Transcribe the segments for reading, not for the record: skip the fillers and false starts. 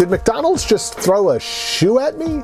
Did McDonald's just throw a shoe at me?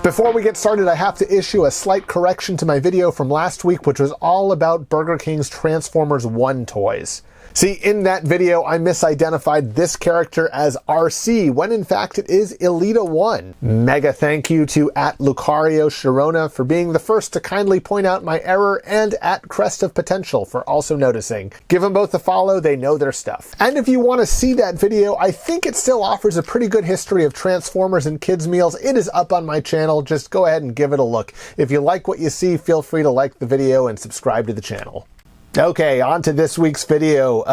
Before we get started, I have to issue a slight correction to my video from last week, which was all about Burger King's Transformers 1 toys. See, in that video, I misidentified this character as RC, when in fact it is Elita 1. Mega thank you to @Lucario Sharona for being the first to kindly point out my error, and @Crest of Potential for also noticing. Give them both a follow, they know their stuff. And if you want to see that video, I think it still offers a pretty good history of Transformers and kids meals. It is up on my channel, just go ahead and give it a look. If you like what you see, feel free to like the video and subscribe to the channel. Okay, on to this week's video.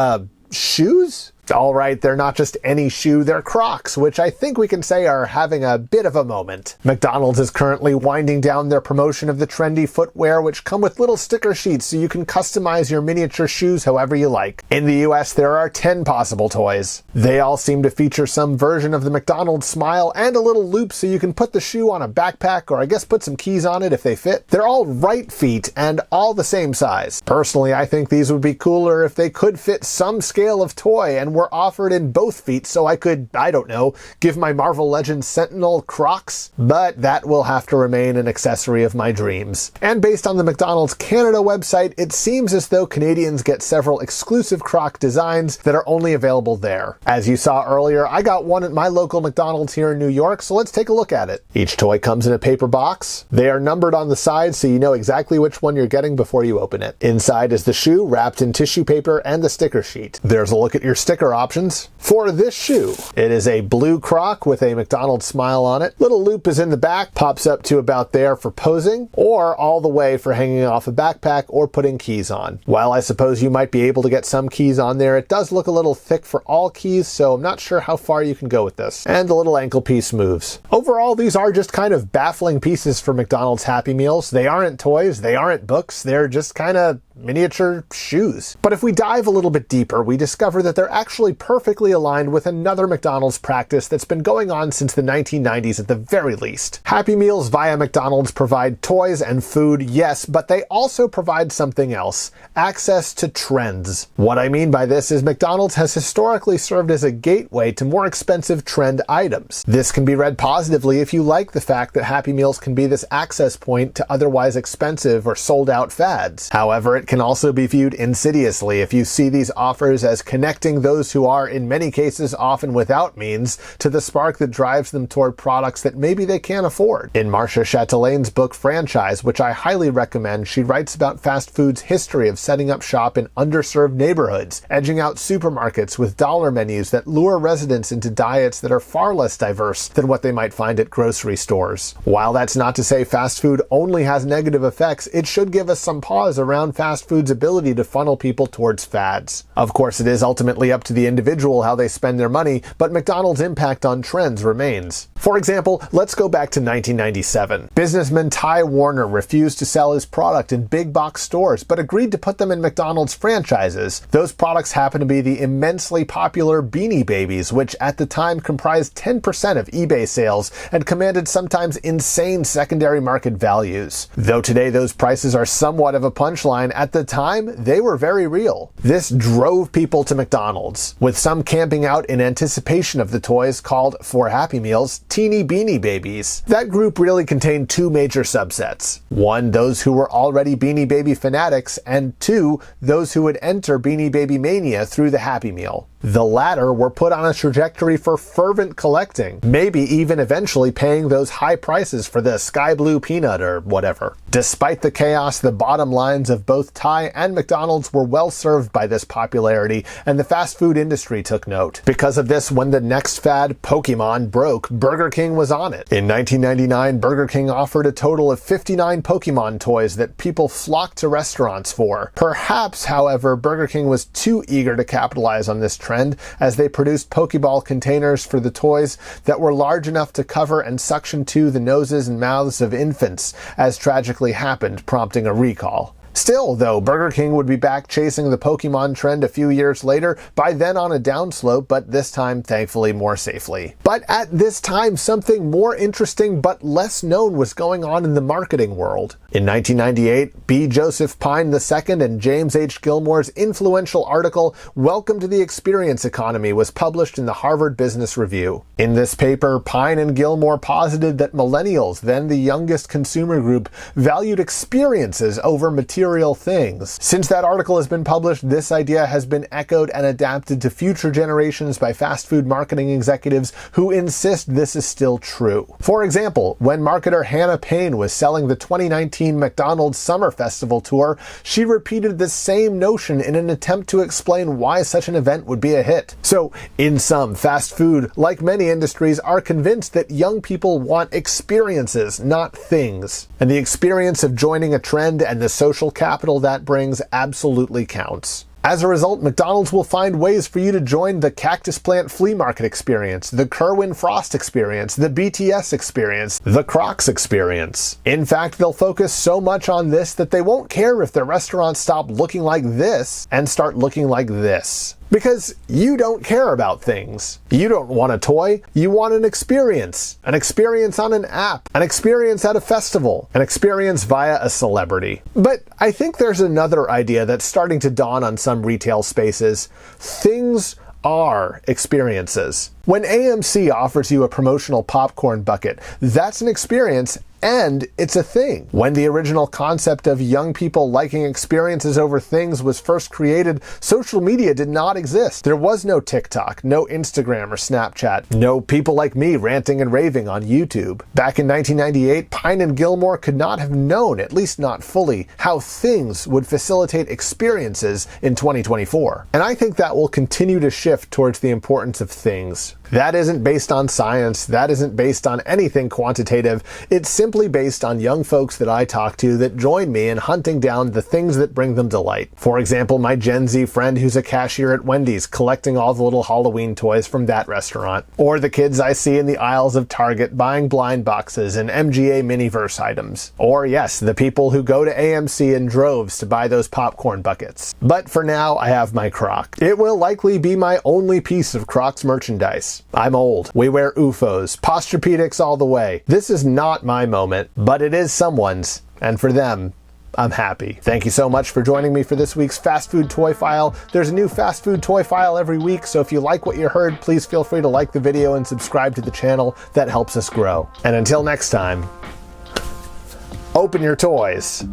Shoes? All right, they're not just any shoe, they're Crocs, which I think we can say are having a bit of a moment. McDonald's is currently winding down their promotion of the trendy footwear, which come with little sticker sheets so you can customize your miniature shoes however you like. In the US, there are 10 possible toys. They all seem to feature some version of the McDonald's smile and a little loop so you can put the shoe on a backpack, or I guess put some keys on it if they fit. They're all right feet and all the same size. Personally, I think these would be cooler if they could fit some scale of toy and were offered in both feet so I could, I don't know, give my Marvel Legends Sentinel Crocs, but that will have to remain an accessory of my dreams. And based on the McDonald's Canada website, it seems as though Canadians get several exclusive Croc designs that are only available there. As you saw earlier, I got one at my local McDonald's here in New York, so let's take a look at it. Each toy comes in a paper box. They are numbered on the side so you know exactly which one you're getting before you open it. Inside is the shoe wrapped in tissue paper and the sticker sheet. There's a look at your sticker options. For this shoe, it is a blue Croc with a McDonald's smile on it. Little loop is in the back, pops up to about there for posing, or all the way for hanging off a backpack or putting keys on. While I suppose you might be able to get some keys on there, it does look a little thick for all keys, so I'm not sure how far you can go with this. And the little ankle piece moves. Overall, these are just kind of baffling pieces for McDonald's Happy Meals. They aren't toys, they aren't books, they're just kind of miniature shoes. But if we dive a little bit deeper, we discover that they're actually perfectly aligned with another McDonald's practice that's been going on since the 1990s at the very least. Happy Meals via McDonald's provide toys and food, yes, but they also provide something else: access to trends. What I mean by this is McDonald's has historically served as a gateway to more expensive trend items. This can be read positively if you like the fact that Happy Meals can be this access point to otherwise expensive or sold out fads. However, it can also be viewed insidiously if you see these offers as connecting those who are, in many cases, often without means, to the spark that drives them toward products that maybe they can't afford. In Marcia Chatelain's book Franchise, which I highly recommend, she writes about fast food's history of setting up shop in underserved neighborhoods, edging out supermarkets with dollar menus that lure residents into diets that are far less diverse than what they might find at grocery stores. While that's not to say fast food only has negative effects, it should give us some pause around fast food's ability to funnel people towards fads. Of course, it is ultimately up to the individual how they spend their money, but McDonald's impact on trends remains. For example, let's go back to 1997. Businessman Ty Warner refused to sell his product in big box stores, but agreed to put them in McDonald's franchises. Those products happen to be the immensely popular Beanie Babies, which at the time comprised 10% of eBay sales and commanded sometimes insane secondary market values. Though today those prices are somewhat of a punchline, at the time, they were very real. This drove people to McDonald's, with some camping out in anticipation of the toys called, for Happy Meals, Teenie Beanie Babies. That group really contained two major subsets. One, those who were already Beanie Baby fanatics, and two, those who would enter Beanie Baby mania through the Happy Meal. The latter were put on a trajectory for fervent collecting, maybe even eventually paying those high prices for the sky blue peanut or whatever. Despite the chaos, the bottom lines of both Thai and McDonald's were well served by this popularity, and the fast food industry took note. Because of this, when the next fad, Pokemon, broke, Burger King was on it. In 1999, Burger King offered a total of 59 Pokemon toys that people flocked to restaurants for. Perhaps, however, Burger King was too eager to capitalize on this trend, as they produced Pokeball containers for the toys that were large enough to cover and suction to the noses and mouths of infants, as tragically happened, prompting a recall. Still, though, Burger King would be back chasing the Pokemon trend a few years later, by then on a downslope, but this time, thankfully, more safely. But at this time, something more interesting but less known was going on in the marketing world. In 1998, B. Joseph Pine II and James H. Gilmore's influential article, Welcome to the Experience Economy, was published in the Harvard Business Review. In this paper, Pine and Gilmore posited that millennials, then the youngest consumer group, valued experiences over material things. Since that article has been published, this idea has been echoed and adapted to future generations by fast food marketing executives who insist this is still true. For example, when marketer Hannah Payne was selling the 2019 McDonald's Summer Festival tour, she repeated the same notion in an attempt to explain why such an event would be a hit. So, in sum, fast food, like many industries, are convinced that young people want experiences, not things. And the experience of joining a trend and the social capital that brings absolutely counts. As a result, McDonald's will find ways for you to join the Cactus Plant Flea Market experience, the Kerwin Frost experience, the BTS experience, the Crocs experience. In fact, they'll focus so much on this that they won't care if their restaurants stop looking like this and start looking like this. Because you don't care about things. You don't want a toy, you want an experience on an app, an experience at a festival, an experience via a celebrity. But I think there's another idea that's starting to dawn on some retail spaces. Things are experiences. When AMC offers you a promotional popcorn bucket, that's an experience and it's a thing. When the original concept of young people liking experiences over things was first created, social media did not exist. There was no TikTok, no Instagram or Snapchat, no people like me ranting and raving on YouTube. Back in 1998, Pine and Gilmore could not have known, at least not fully, how things would facilitate experiences in 2024. And I think that will continue to shift towards the importance of things. That isn't based on science, that isn't based on anything quantitative, it's simply based on young folks that I talk to that join me in hunting down the things that bring them delight. For example, my Gen Z friend who's a cashier at Wendy's collecting all the little Halloween toys from that restaurant. Or the kids I see in the aisles of Target buying blind boxes and MGA Miniverse items. Or yes, the people who go to AMC in droves to buy those popcorn buckets. But for now, I have my Croc. It will likely be my only piece of Crocs merchandise. I'm old. We wear UFOs. Posturepedics all the way. This is not my moment, but it is someone's, and for them, I'm happy. Thank you so much for joining me for this week's Fast Food Toy File. There's a new Fast Food Toy File every week, so if you like what you heard, please feel free to like the video and subscribe to the channel. That helps us grow. And until next time, open your toys.